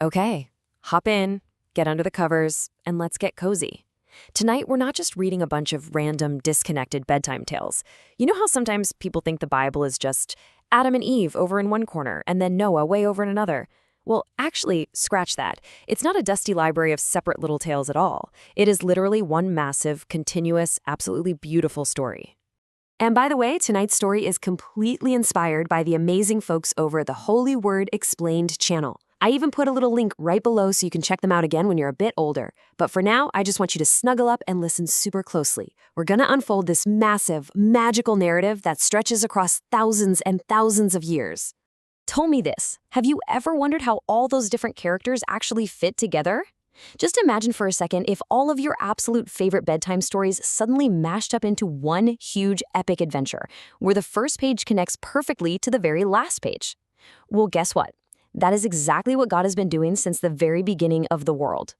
Okay, hop in, get under the covers, and let's get cozy. Tonight, we're not just reading a bunch of random, disconnected bedtime tales. You know how sometimes people think the Bible is just Adam and Eve over in one corner and then Noah way over in another? Well, actually, scratch that. It's not a dusty library of separate little tales at all. It is literally one massive, continuous, absolutely beautiful story. And by the way, tonight's story is completely inspired by the amazing folks over at the Holy Word Explained channel. I even put a little link right below so you can check them out again when you're a bit older. But for now, I just want you to snuggle up and listen super closely. We're gonna unfold this massive, magical narrative that stretches across thousands and thousands of years. Tell me this, have you ever wondered how all those different characters actually fit together? Just imagine for a second if all of your absolute favorite bedtime stories suddenly mashed up into one huge epic adventure, where the first page connects perfectly to the very last page. Well, guess what? That is exactly what God has been doing since the very beginning of the world.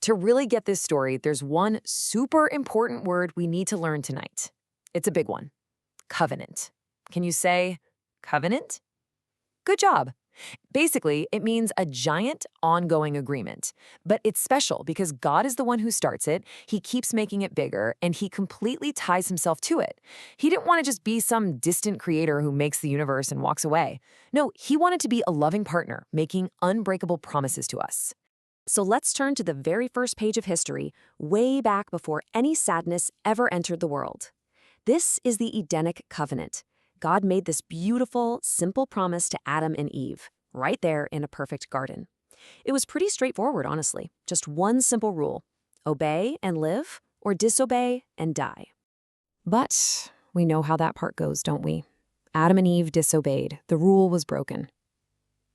To really get this story, there's one super important word we need to learn tonight. It's a big one. Covenant. Can you say covenant? Good job. Basically, it means a giant, ongoing agreement. But it's special because God is the one who starts it, He keeps making it bigger, and He completely ties Himself to it. He didn't want to just be some distant creator who makes the universe and walks away. No, He wanted to be a loving partner, making unbreakable promises to us. So let's turn to the very first page of history, way back before any sadness ever entered the world. This is the Edenic covenant. God made this beautiful, simple promise to Adam and Eve, right there in a perfect garden. It was pretty straightforward, honestly. Just one simple rule: obey and live, or disobey and die. But we know how that part goes, don't we? Adam and Eve disobeyed. The rule was broken.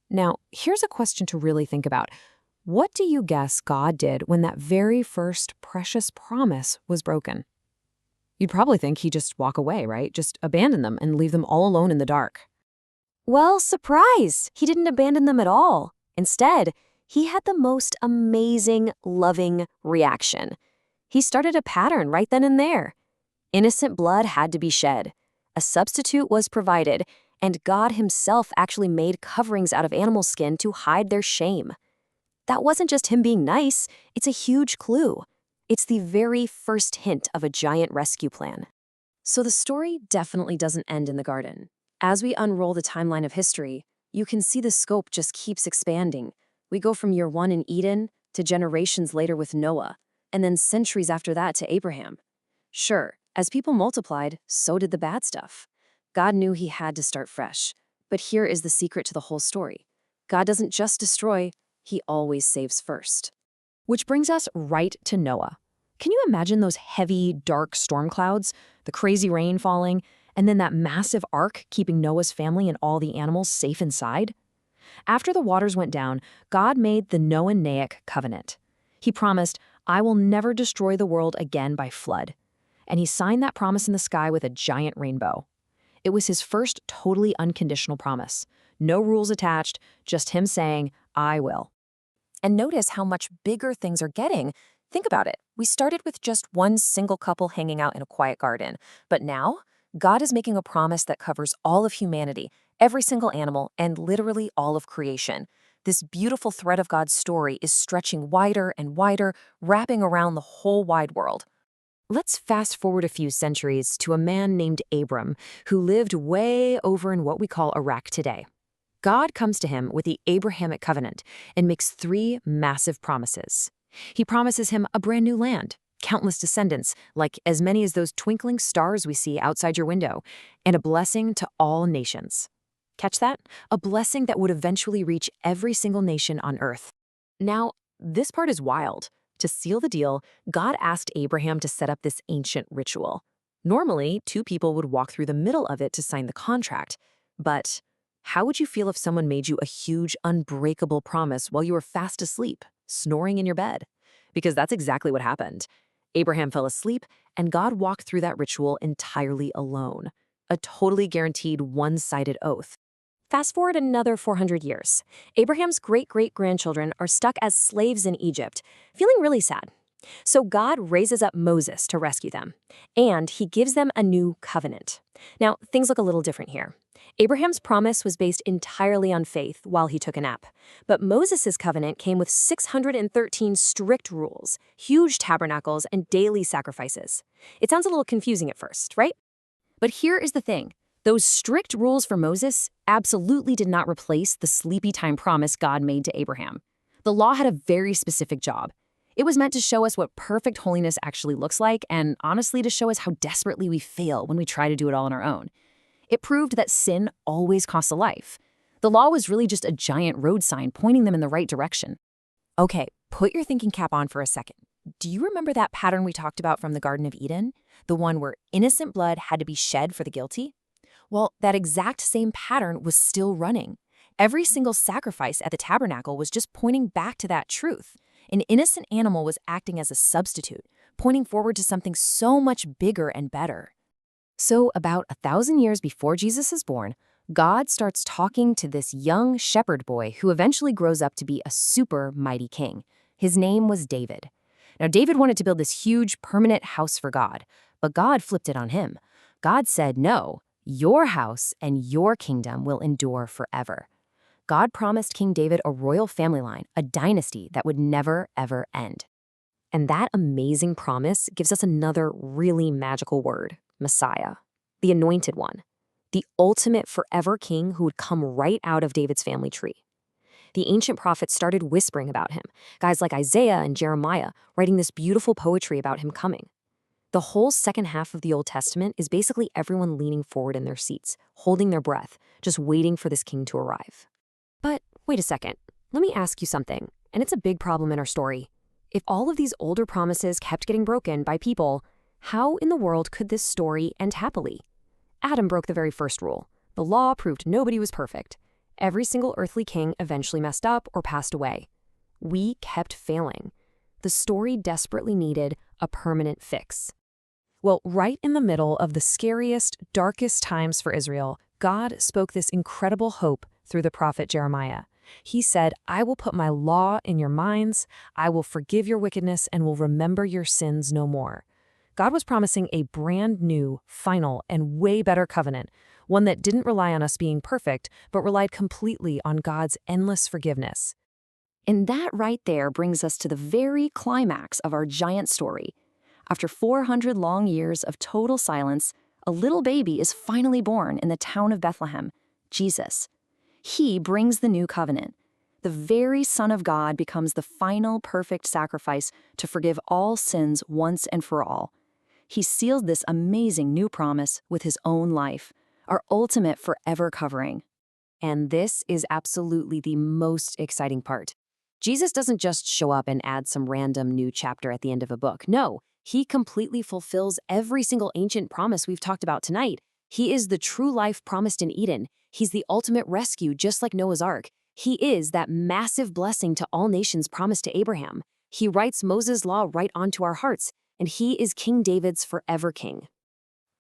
Now, here's a question to really think about. What do you guess God did when that very first precious promise was broken? You'd probably think He'd just walk away, right? Just abandon them and leave them all alone in the dark. Well, surprise! He didn't abandon them at all. Instead, He had the most amazing, loving reaction. He started a pattern right then and there. Innocent blood had to be shed. A substitute was provided, and God Himself actually made coverings out of animal skin to hide their shame. That wasn't just Him being nice, it's a huge clue. It's the very first hint of a giant rescue plan. So the story definitely doesn't end in the garden. As we unroll the timeline of history, you can see the scope just keeps expanding. We go from year 1 in Eden to generations later with Noah, and then centuries after that to Abraham. Sure, as people multiplied, so did the bad stuff. God knew He had to start fresh. But here is the secret to the whole story. God doesn't just destroy, He always saves first. Which brings us right to Noah. Can you imagine those heavy, dark storm clouds, the crazy rain falling, and then that massive ark keeping Noah's family and all the animals safe inside? After the waters went down, God made the Noahic covenant. He promised, "I will never destroy the world again by flood." And He signed that promise in the sky with a giant rainbow. It was His first totally unconditional promise. No rules attached, just Him saying, "I will." And notice how much bigger things are getting. Think about it. We started with just one single couple hanging out in a quiet garden. But now, God is making a promise that covers all of humanity, every single animal, and literally all of creation. This beautiful thread of God's story is stretching wider and wider, wrapping around the whole wide world. Let's fast forward a few centuries to a man named Abram, who lived way over in what we call Iraq today. God comes to him with the Abrahamic covenant and makes 3 massive promises. He promises him a brand new land, countless descendants, like as many as those twinkling stars we see outside your window, and a blessing to all nations. Catch that? A blessing that would eventually reach every single nation on earth. Now, this part is wild. To seal the deal, God asked Abraham to set up this ancient ritual. Normally, 2 people would walk through the middle of it to sign the contract. But how would you feel if someone made you a huge, unbreakable promise while you were fast asleep, snoring in your bed? Because that's exactly what happened. Abraham fell asleep, and God walked through that ritual entirely alone. A totally guaranteed one-sided oath. Fast forward another 400 years. Abraham's great-great-grandchildren are stuck as slaves in Egypt, feeling really sad. So God raises up Moses to rescue them, and He gives them a new covenant. Now, things look a little different here. Abraham's promise was based entirely on faith while he took a nap. But Moses' covenant came with 613 strict rules, huge tabernacles, and daily sacrifices. It sounds a little confusing at first, right? But here is the thing. Those strict rules for Moses absolutely did not replace the sleepy time promise God made to Abraham. The law had a very specific job. It was meant to show us what perfect holiness actually looks like, and honestly to show us how desperately we fail when we try to do it all on our own. It proved that sin always costs a life. The law was really just a giant road sign pointing them in the right direction. Okay, put your thinking cap on for a second. Do you remember that pattern we talked about from the Garden of Eden? The one where innocent blood had to be shed for the guilty? Well, that exact same pattern was still running. Every single sacrifice at the tabernacle was just pointing back to that truth. An innocent animal was acting as a substitute, pointing forward to something so much bigger and better. So about 1,000 years before Jesus is born, God starts talking to this young shepherd boy who eventually grows up to be a super mighty king. His name was David. Now, David wanted to build this huge permanent house for God, but God flipped it on him. God said, no, your house and your kingdom will endure forever. God promised King David a royal family line, a dynasty that would never, ever end. And that amazing promise gives us another really magical word, Messiah, the anointed one, the ultimate forever king who would come right out of David's family tree. The ancient prophets started whispering about him, guys like Isaiah and Jeremiah writing this beautiful poetry about him coming. The whole second half of the Old Testament is basically everyone leaning forward in their seats, holding their breath, just waiting for this king to arrive. But wait a second, let me ask you something, and it's a big problem in our story. If all of these older promises kept getting broken by people, how in the world could this story end happily? Adam broke the very first rule. The law proved nobody was perfect. Every single earthly king eventually messed up or passed away. We kept failing. The story desperately needed a permanent fix. Well, right in the middle of the scariest, darkest times for Israel, God spoke this incredible hope through the prophet Jeremiah. He said, I will put my law in your minds, I will forgive your wickedness, and will remember your sins no more. God was promising a brand new, final, and way better covenant, one that didn't rely on us being perfect, but relied completely on God's endless forgiveness. And that right there brings us to the very climax of our giant story. After 400 long years of total silence, a little baby is finally born in the town of Bethlehem, Jesus. He brings the new covenant. The very Son of God becomes the final perfect sacrifice to forgive all sins once and for all. He seals this amazing new promise with his own life, our ultimate forever covering. And this is absolutely the most exciting part. Jesus doesn't just show up and add some random new chapter at the end of a book. No, he completely fulfills every single ancient promise we've talked about tonight. He is the true life promised in Eden. He's the ultimate rescue, just like Noah's Ark. He is that massive blessing to all nations promised to Abraham. He writes Moses' law right onto our hearts, and he is King David's forever king.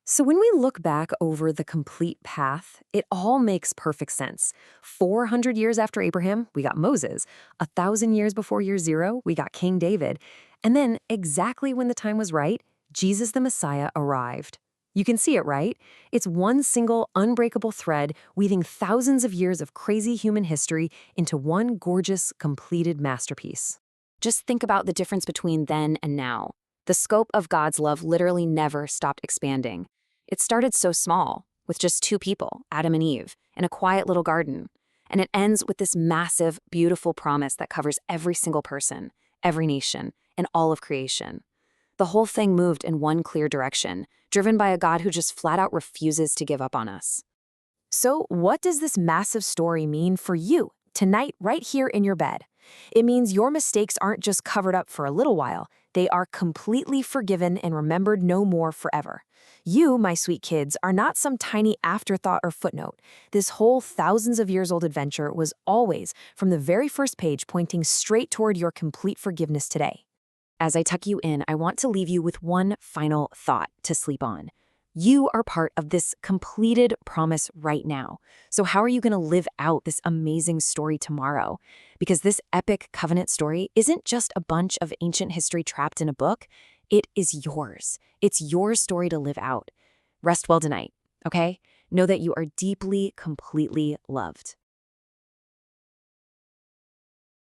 So when we look back over the complete path, it all makes perfect sense. 400 years after Abraham, we got Moses. 1,000 years before year zero, we got King David. And then, exactly when the time was right, Jesus the Messiah arrived. You can see it, right? It's one single, unbreakable thread weaving thousands of years of crazy human history into one gorgeous, completed masterpiece. Just think about the difference between then and now. The scope of God's love literally never stopped expanding. It started so small, with just two people, Adam and Eve, in a quiet little garden. And it ends with this massive, beautiful promise that covers every single person, every nation, and all of creation. The whole thing moved in one clear direction, driven by a God who just flat out refuses to give up on us. So what does this massive story mean for you, tonight, right here in your bed? It means your mistakes aren't just covered up for a little while, they are completely forgiven and remembered no more forever. You, my sweet kids, are not some tiny afterthought or footnote. This whole thousands of years old adventure was always, from the very first page, pointing straight toward your complete forgiveness today. As I tuck you in, I want to leave you with one final thought to sleep on. You are part of this completed promise right now. So how are you going to live out this amazing story tomorrow? Because this epic covenant story isn't just a bunch of ancient history trapped in a book. It is yours. It's your story to live out. Rest well tonight, okay? Know that you are deeply, completely loved.